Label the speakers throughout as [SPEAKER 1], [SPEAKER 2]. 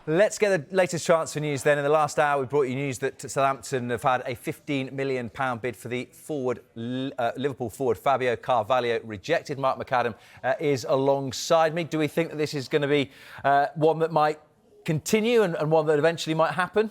[SPEAKER 1] Let's get the latest transfer news then. In the last hour, we brought you news that Southampton have had a £15 million bid for the Liverpool forward Fabio. Carvalho rejected. Mark McAdam is alongside me. Do we think that this is going to be one that might continue and one that eventually might happen?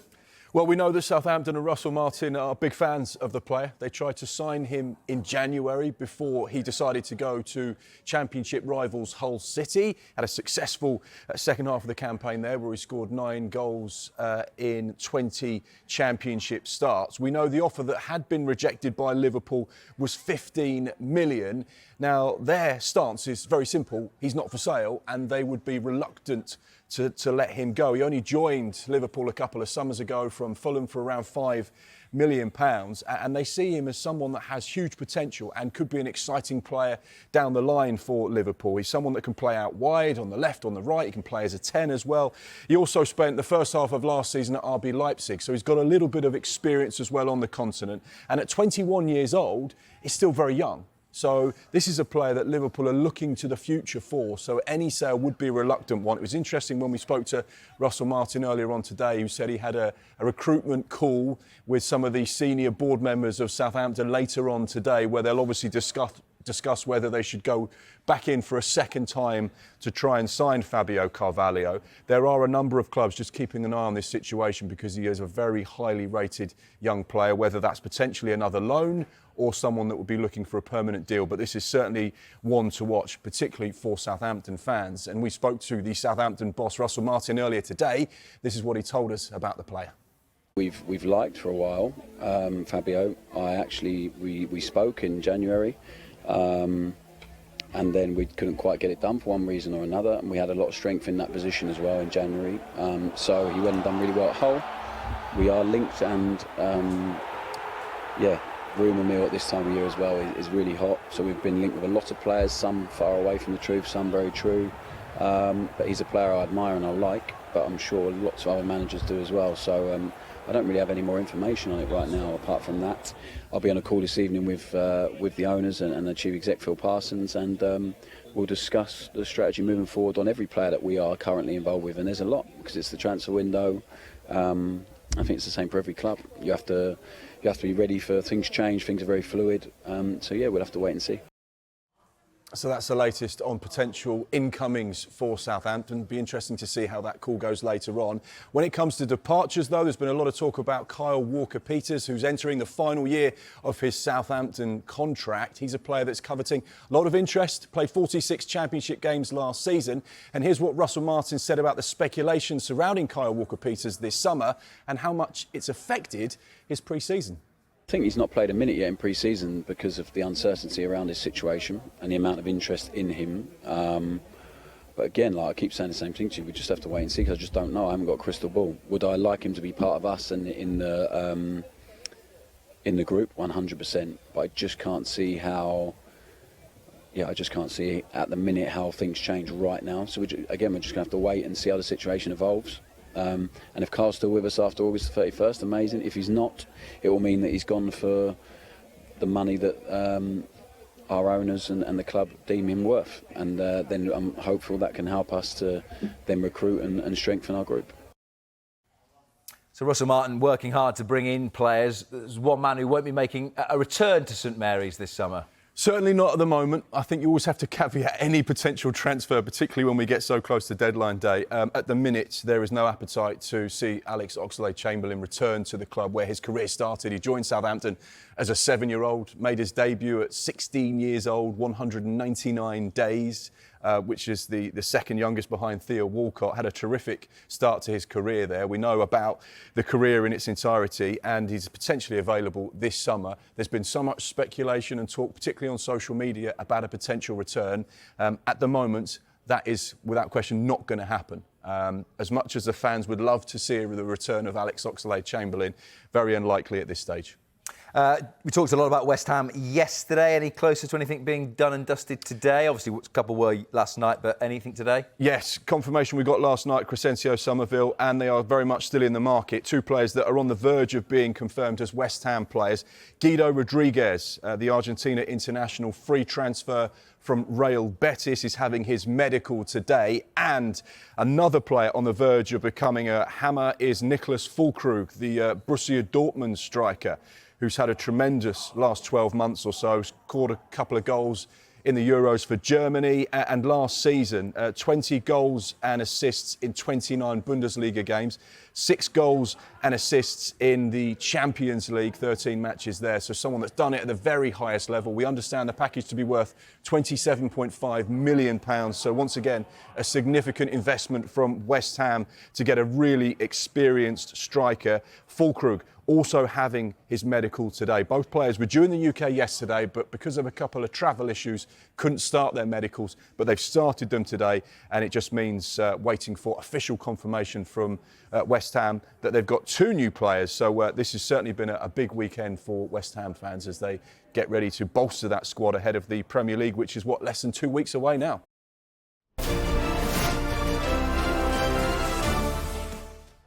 [SPEAKER 2] Well, we know that Southampton and Russell Martin are big fans of the player. They tried to sign him in January before he decided to go to Championship rivals Hull City. Had a successful second half of the campaign there where he scored 9 goals in 20 Championship starts. We know the offer that had been rejected by Liverpool was 15 million. Now, their stance is very simple. He's not for sale and they would be reluctant to let him go. He only joined Liverpool a couple of summers ago from Fulham for around £5 million, and they see him as someone that has huge potential and could be an exciting player down the line for Liverpool. He's someone that can play out wide, on the left, on the right. He can play as a 10 as well. He also spent the first half of last season at RB Leipzig, so he's got a little bit of experience as well on the continent. And at 21 years old, he's still very young. So this is a player that Liverpool are looking to the future for, so any sale would be a reluctant one. It was interesting when we spoke to Russell Martin earlier on today, who said he had a recruitment call with some of the senior board members of Southampton later on today, where they'll obviously discuss whether they should go back in for a second time to try and sign Fabio Carvalho. There are a number of clubs just keeping an eye on this situation because he is a very highly rated young player, whether that's potentially another loan or someone that would be looking for a permanent deal. But this is certainly one to watch, particularly for Southampton fans. And we spoke to the Southampton boss, Russell Martin, earlier today. This is what he told us about the player.
[SPEAKER 3] We've liked for a while Fabio. We spoke in January. And then we couldn't quite get it done for one reason or another, and we had a lot of strength in that position as well in January. So he went and done really well at Hull. We are linked, and rumour mill at this time of year as well is really hot. So we've been linked with a lot of players, some far away from the truth, some very true. But he's a player I admire and I like, but I'm sure lots of other managers do as well. So I don't really have any more information on it right now apart from that. I'll be on a call this evening with the owners and the chief exec Phil Parsons, and we'll discuss the strategy moving forward on every player that we are currently involved with. And there's a lot because it's the transfer window. I think it's the same for every club. You have to be ready for things change. Things are very fluid. So yeah, we'll have to wait and see.
[SPEAKER 2] So that's the latest on potential incomings for Southampton. Be interesting to see how that call goes later on. When it comes to departures, though, there's been a lot of talk about Kyle Walker-Peters, who's entering the final year of his Southampton contract. He's a player that's coveting a lot of interest, played 46 Championship games last season. And here's what Russell Martin said about the speculation surrounding Kyle Walker-Peters this summer and how much it's affected his pre-season.
[SPEAKER 3] I think he's not played a minute yet in pre-season because of the uncertainty around his situation and the amount of interest in him. But again, like I keep saying the same thing to you, we just have to wait and see because I just don't know. I haven't got a crystal ball. Would I like him to be part of us and in the group? 100%. But I just can't see how. Yeah, I just can't see at the minute how things change right now. So we're just going to have to wait and see how the situation evolves. And if Carl's still with us after August the 31st, amazing. If he's not, it will mean that he's gone for the money that our owners and the club deem him worth. And then I'm hopeful that can help us to then recruit and strengthen our group.
[SPEAKER 1] So Russell Martin working hard to bring in players. There's one man who won't be making a return to St Mary's this summer.
[SPEAKER 2] Certainly not at the moment. I think you always have to caveat any potential transfer, particularly when we get so close to deadline day. At the minute, there is no appetite to see Alex Oxlade-Chamberlain return to the club where his career started. He joined Southampton as a 7-year-old, made his debut at 16 years old, 199 days, which is the second youngest behind Theo Walcott. Had a terrific start to his career there. We know about the career in its entirety, and he's potentially available this summer. There's been so much speculation and talk, particularly on social media, about a potential return. At the moment, that is, without question, not going to happen. As much as the fans would love to see the return of Alex Oxlade-Chamberlain, very unlikely at this stage.
[SPEAKER 1] We talked a lot about West Ham yesterday. Any closer to anything being done and dusted today? Obviously, a couple were last night, but anything today?
[SPEAKER 2] Yes, confirmation we got last night, Crescencio, Somerville, and they are very much still in the market. Two players that are on the verge of being confirmed as West Ham players. Guido Rodriguez, the Argentina international, free transfer from Real Betis, is having his medical today. And another player on the verge of becoming a hammer is Nicholas Fullkrug, the Borussia Dortmund striker, who's had a tremendous last 12 months or so, scored a couple of goals in the Euros for Germany, and last season 20 goals and assists in 29 Bundesliga games, 6 goals and assists in the Champions League, 13 matches there. So someone that's done it at the very highest level. We understand the package to be worth £27.5 million. So once again, a significant investment from West Ham to get a really experienced striker. Fullkrug also having his medical today. Both players were due in the UK yesterday, but because of a couple of travel issues, couldn't start their medicals, but they've started them today, and it just means waiting for official confirmation from West Ham that they've got 2 new players. So this has certainly been a big weekend for West Ham fans as they get ready to bolster that squad ahead of the Premier League, which is, less than 2 weeks away now.